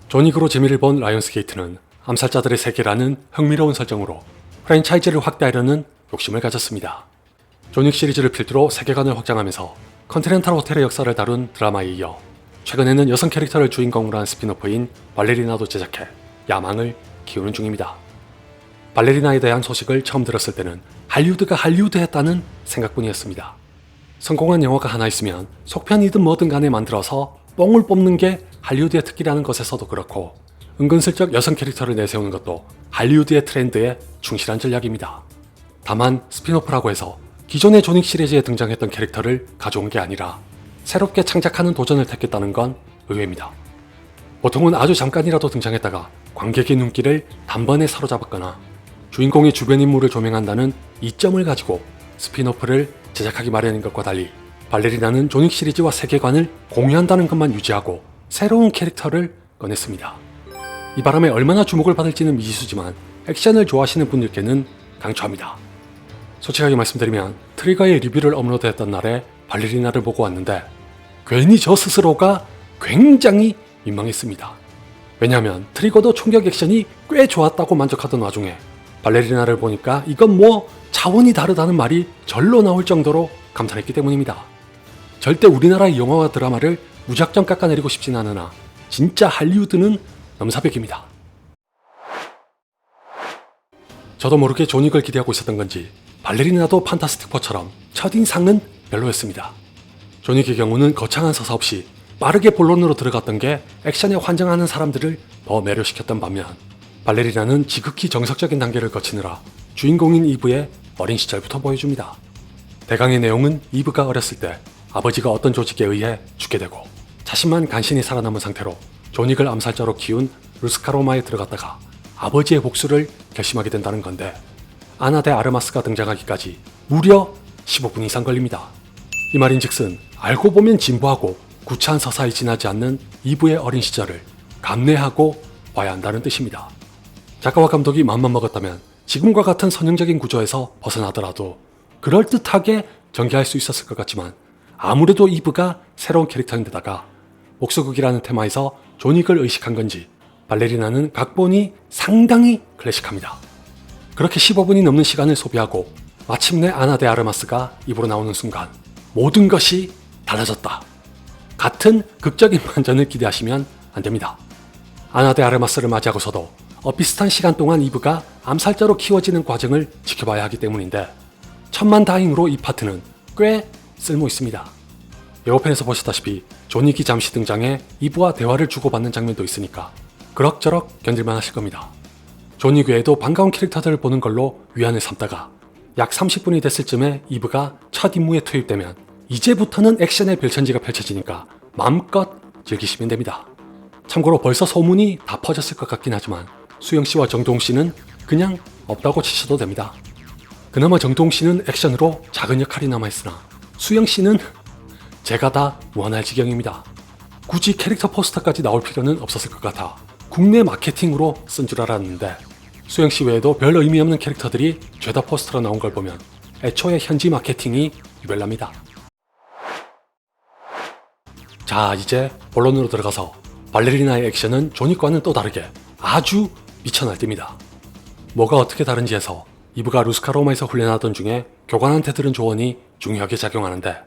존윅으로 재미를 본 라이온스게이트는 암살자들의 세계라는 흥미로운 설정으로 프랜차이즈를 확대하려는 욕심을 가졌습니다. 존윅 시리즈를 필두로 세계관을 확장하면서 컨티넨탈 호텔의 역사를 다룬 드라마에 이어 최근에는 여성 캐릭터를 주인공으로 한 스피노프인 발레리나도 제작해 야망을 키우는 중입니다. 발레리나에 대한 소식을 처음 들었을 때는 할리우드가 할리우드했다는 생각뿐이었습니다. 성공한 영화가 하나 있으면 속편이든 뭐든 간에 만들어서 뽕을 뽑는 게 할리우드의 특기라는 것에서도 그렇고 은근슬쩍 여성 캐릭터를 내세우는 것도 할리우드의 트렌드에 충실한 전략입니다. 다만 스피노프라고 해서 기존의 존윅 시리즈에 등장했던 캐릭터를 가져온 게 아니라 새롭게 창작하는 도전을 택했다는 건 의외입니다. 보통은 아주 잠깐이라도 등장했다가 관객의 눈길을 단번에 사로잡았거나 주인공의 주변 인물을 조명한다는 이점을 가지고 스피노프를 제작하기 마련인 것과 달리 발레리나는 존윅 시리즈와 세계관을 공유한다는 것만 유지하고 새로운 캐릭터를 꺼냈습니다. 이 바람에 얼마나 주목을 받을지는 미지수지만 액션을 좋아하시는 분들께는 강추합니다. 솔직하게 말씀드리면 트리거의 리뷰를 업로드했던 날에 발레리나를 보고 왔는데 괜히 저 스스로가 굉장히 민망했습니다. 왜냐하면 트리거도 총격 액션이 꽤 좋았다고 만족하던 와중에 발레리나를 보니까 이건 뭐 차원이 다르다는 말이 절로 나올 정도로 감탄했기 때문입니다. 절대 우리나라의 영화와 드라마를 무작정 깎아내리고 싶진 않으나 진짜 할리우드는 넘사벽입니다. 저도 모르게 존윅을 기대하고 있었던 건지 발레리나도 판타스틱 4처럼 첫인상은 별로였습니다. 존윅의 경우는 거창한 서사 없이 빠르게 본론으로 들어갔던 게 액션에 환장하는 사람들을 더 매료시켰던 반면 발레리나는 지극히 정석적인 단계를 거치느라 주인공인 이브의 어린 시절부터 보여줍니다. 대강의 내용은 이브가 어렸을 때 아버지가 어떤 조직에 의해 죽게 되고 자신만 간신히 살아남은 상태로 존윅을 암살자로 키운 루스카로마에 들어갔다가 아버지의 복수를 결심하게 된다는 건데 아나 데 아르마스가 등장하기까지 무려 15분 이상 걸립니다. 이 말인즉슨 알고 보면 진부하고 구차한 서사에 지나지 않는 이브의 어린 시절을 감내하고 봐야 한다는 뜻입니다. 작가와 감독이 마음만 먹었다면 지금과 같은 선형적인 구조에서 벗어나더라도 그럴듯하게 전개할 수 있었을 것 같지만 아무래도 이브가 새로운 캐릭터인데다가 복수극이라는 테마에서 존윅을 의식한 건지 발레리나는 각본이 상당히 클래식합니다. 그렇게 15분이 넘는 시간을 소비하고 마침내 아나 데 아르마스가 입으로 나오는 순간 모든 것이 달라졌다. 같은 극적인 반전을 기대하시면 안됩니다. 아나 데 아르마스를 맞이하고서도 비슷한 시간 동안 이브가 암살자로 키워지는 과정을 지켜봐야 하기 때문인데 천만다행으로 이 파트는 꽤 쓸모 있습니다. 예고편에서 보셨다시피 존윅이 잠시 등장해 이브와 대화를 주고받는 장면도 있으니까 그럭저럭 견딜만 하실 겁니다. 존윅 외에도 반가운 캐릭터들을 보는 걸로 위안을 삼다가 약 30분이 됐을 쯤에 이브가 첫 임무에 투입되면 이제부터는 액션의 별천지가 펼쳐지니까 마음껏 즐기시면 됩니다. 참고로 벌써 소문이 다 퍼졌을 것 같긴 하지만 수영씨와 정동씨는 그냥 없다고 치셔도 됩니다. 그나마 정동씨는 액션으로 작은 역할이 남아있으나 수영씨는 제가 다 무한할 지경입니다. 굳이 캐릭터 포스터까지 나올 필요는 없었을 것 같아 국내 마케팅으로 쓴 줄 알았는데 수영씨 외에도 별 의미 없는 캐릭터들이 죄다 포스터로 나온 걸 보면 애초에 현지 마케팅이 유별납니다. 자, 이제 본론으로 들어가서 발레리나의 액션은 존윅과는 또 다르게 아주 미쳐날듭니다. 뭐가 어떻게 다른지 해서 이브가 루스카로마에서 훈련하던 중에 교관한테 들은 조언이 중요하게 작용하는데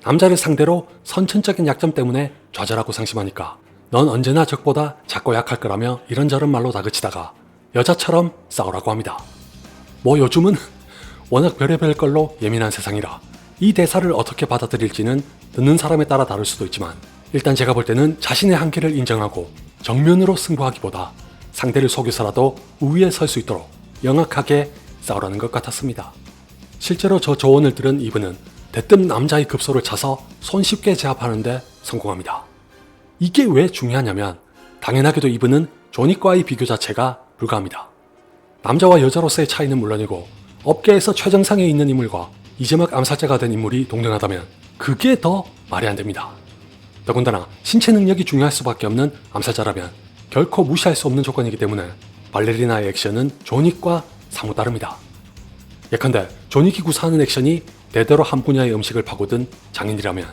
남자를 상대로 선천적인 약점 때문에 좌절하고 상심하니까 넌 언제나 적보다 작고 약할 거라며 이런저런 말로 다그치다가 여자처럼 싸우라고 합니다. 뭐 요즘은 워낙 별의별 걸로 예민한 세상이라 이 대사를 어떻게 받아들일지는 듣는 사람에 따라 다를 수도 있지만 일단 제가 볼 때는 자신의 한계를 인정하고 정면으로 승부하기보다 상대를 속여서라도 우위에 설 수 있도록 영악하게 싸우라는 것 같았습니다. 실제로 저 조언을 들은 이브는 대뜸 남자의 급소를 차서 손쉽게 제압하는데 성공합니다. 이게 왜 중요하냐면 당연하게도 이브는 존윅과의 비교 자체가 불가합니다. 남자와 여자로서의 차이는 물론이고 업계에서 최정상에 있는 인물과 이제 막 암살자가 된 인물이 동등하다면 그게 더 말이 안 됩니다. 더군다나 신체 능력이 중요할 수밖에 없는 암살자라면 결코 무시할 수 없는 조건이기 때문에 발레리나의 액션은 존윅과 사뭇 다릅니다. 예컨대 존윅이 구사하는 액션이 대대로 한 분야의 음식을 파고든 장인이라면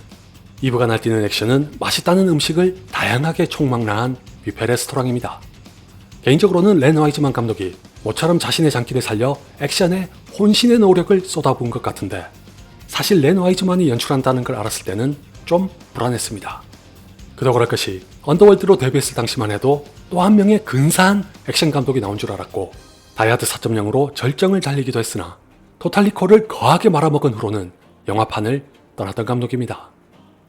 이브가 날뛰는 액션은 맛있다는 음식을 다양하게 총망라한 뷔페 레스토랑입니다. 개인적으로는 렌 와이즈만 감독이 모처럼 자신의 장기를 살려 액션에 혼신의 노력을 쏟아부은 것 같은데 사실 렌 와이즈만이 연출한다는 걸 알았을 때는 좀 불안했습니다. 그도 그럴 것이 언더월드로 데뷔했을 당시만 해도 또 한 명의 근사한 액션 감독이 나온 줄 알았고 다이하드 4.0으로 절정을 달리기도 했으나 토탈리콜을 거하게 말아먹은 후로는 영화판을 떠났던 감독입니다.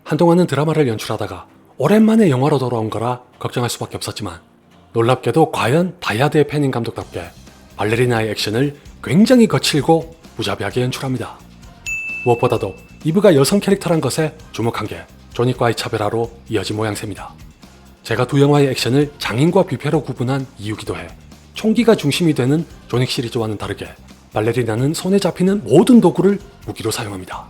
한동안은 드라마를 연출하다가 오랜만에 영화로 돌아온 거라 걱정할 수밖에 없었지만 놀랍게도 과연 다이하드의 팬인 감독답게 발레리나의 액션을 굉장히 거칠고 무자비하게 연출합니다. 무엇보다도 이브가 여성 캐릭터란 것에 주목한 게 존윅과의 차별화로 이어진 모양새입니다. 제가 두 영화의 액션을 장인과 뷔페로 구분한 이유기도 해 총기가 중심이 되는 존윅 시리즈와는 다르게 발레리나는 손에 잡히는 모든 도구를 무기로 사용합니다.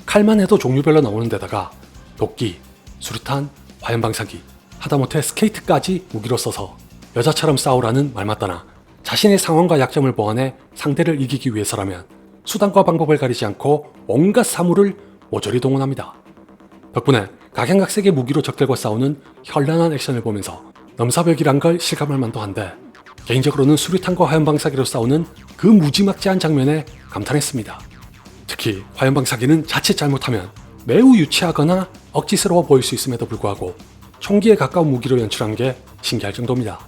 칼만 해도 종류별로 나오는 데다가 도끼, 수류탄, 화염방사기, 하다못해 스케이트까지 무기로 써서 여자처럼 싸우라는 말 맞다나 자신의 상황과 약점을 보완해 상대를 이기기 위해서라면 수단과 방법을 가리지 않고 온갖 사물을 모조리 동원합니다. 덕분에 각양각색의 무기로 적들과 싸우는 현란한 액션을 보면서 넘사벽이란 걸 실감할 만도 한데 개인적으로는 수류탄과 화염방사기로 싸우는 그 무지막지한 장면에 감탄했습니다. 특히 화염방사기는 자칫 잘못하면 매우 유치하거나 억지스러워 보일 수 있음에도 불구하고 총기에 가까운 무기로 연출한 게 신기할 정도입니다.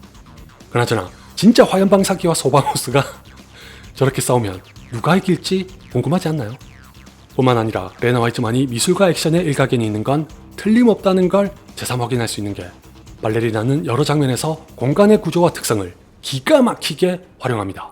그나저나 진짜 화염방사기와 소방호스가 저렇게 싸우면 누가 이길지 궁금하지 않나요? 뿐만 아니라 렌 와이즈만이 미술과 액션의 일가견이 있는 건 틀림없다는 걸 재삼 확인할 수 있는 게 발레리나는 여러 장면에서 공간의 구조와 특성을 기가 막히게 활용합니다.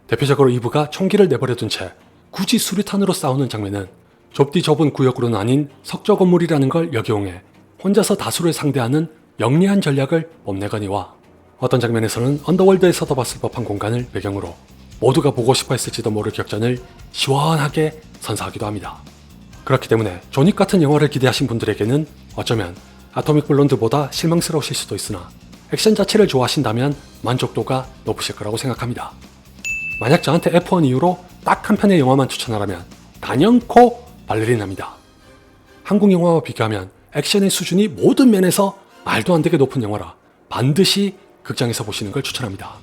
대표적으로 이브가 총기를 내버려둔 채 굳이 수류탄으로 싸우는 장면은 좁디 좁은 구역으로 나뉜 석조 건물이라는 걸 역이용해 혼자서 다수를 상대하는 영리한 전략을 뽐내거니와 어떤 장면에서는 언더월드에서도 봤을 법한 공간을 배경으로 모두가 보고 싶어 했을지도 모를 격전을 시원하게 선사하기도 합니다. 그렇기 때문에 존윅 같은 영화를 기대하신 분들에게는 어쩌면 아토믹 블론드보다 실망스러우실 수도 있으나 액션 자체를 좋아하신다면 만족도가 높으실 거라고 생각합니다. 만약 저한테 F1 이후로 딱 한 편의 영화만 추천하라면 단연코 발레리나입니다. 한국 영화와 비교하면 액션의 수준이 모든 면에서 말도 안 되게 높은 영화라 반드시 극장에서 보시는 걸 추천합니다.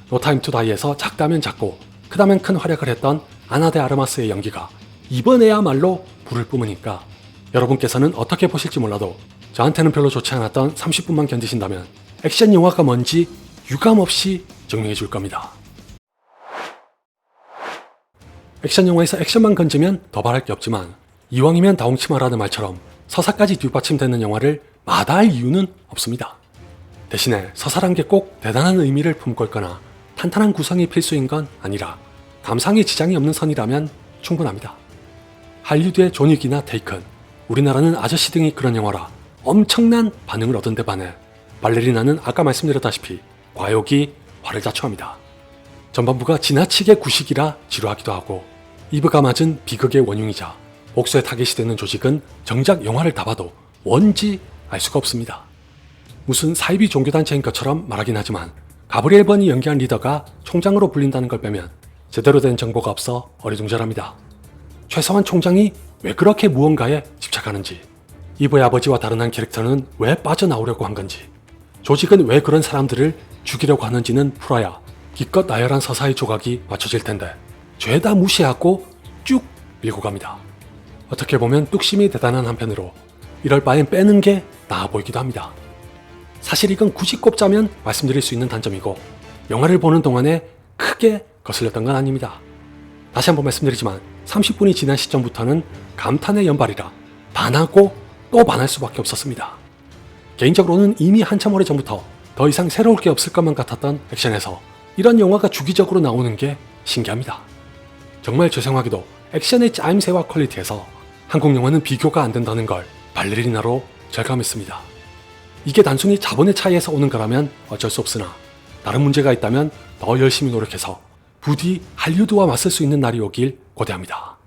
노 타임 투 다이에서 작다면 작고 크다면 큰 활약을 했던 아나 데 아르마스의 연기가 이번에야말로 불을 뿜으니까 여러분께서는 어떻게 보실지 몰라도 저한테는 별로 좋지 않았던 30분만 견디신다면 액션 영화가 뭔지 유감없이 증명해 줄 겁니다. 액션 영화에서 액션만 건지면 더 바랄 게 없지만 이왕이면 다홍치 마라는 말처럼 서사까지 뒷받침되는 영화를 마다할 이유는 없습니다. 대신에 서사란 게 꼭 대단한 의미를 품고 있거나 탄탄한 구성이 필수인 건 아니라 감상에 지장이 없는 선이라면 충분합니다. 할리우드의 존윅이나 테이큰, 우리나라는 아저씨 등이 그런 영화라 엄청난 반응을 얻은 데 반해 발레리나는 아까 말씀드렸다시피 과욕이 화를 자초합니다. 전반부가 지나치게 구식이라 지루하기도 하고 이브가 맞은 비극의 원흉이자 복수의 타겟이 되는 조직은 정작 영화를 다 봐도 뭔지 알 수가 없습니다. 무슨 사이비 종교단체인 것처럼 말하긴 하지만 가브리엘 번이 연기한 리더가 총장으로 불린다는 걸 빼면 제대로 된 정보가 없어 어리둥절합니다. 최소한 총장이 왜 그렇게 무언가에 집착하는지, 이브의 아버지와 다른 한 캐릭터는 왜 빠져나오려고 한 건지, 조직은 왜 그런 사람들을 죽이려고 하는지는 풀어야 기껏 나열한 서사의 조각이 맞춰질 텐데 죄다 무시하고 쭉 밀고 갑니다. 어떻게 보면 뚝심이 대단한 한편으로 이럴 바엔 빼는 게 나아 보이기도 합니다. 사실 이건 굳이 꼽자면 말씀드릴 수 있는 단점이고 영화를 보는 동안에 크게 거슬렸던 건 아닙니다. 다시 한번 말씀드리지만 30분이 지난 시점부터는 감탄의 연발이라 반하고 또 반할 수밖에 없었습니다. 개인적으로는 이미 한참 오래전부터 더 이상 새로울 게 없을 것만 같았던 액션에서 이런 영화가 주기적으로 나오는 게 신기합니다. 정말 죄송하게도 액션의 짜임새와 퀄리티에서 한국 영화는 비교가 안 된다는 걸 발레리나로 절감했습니다. 이게 단순히 자본의 차이에서 오는 거라면 어쩔 수 없으나 다른 문제가 있다면 더 열심히 노력해서 부디 할리우드와 맞설 수 있는 날이 오길 고대합니다.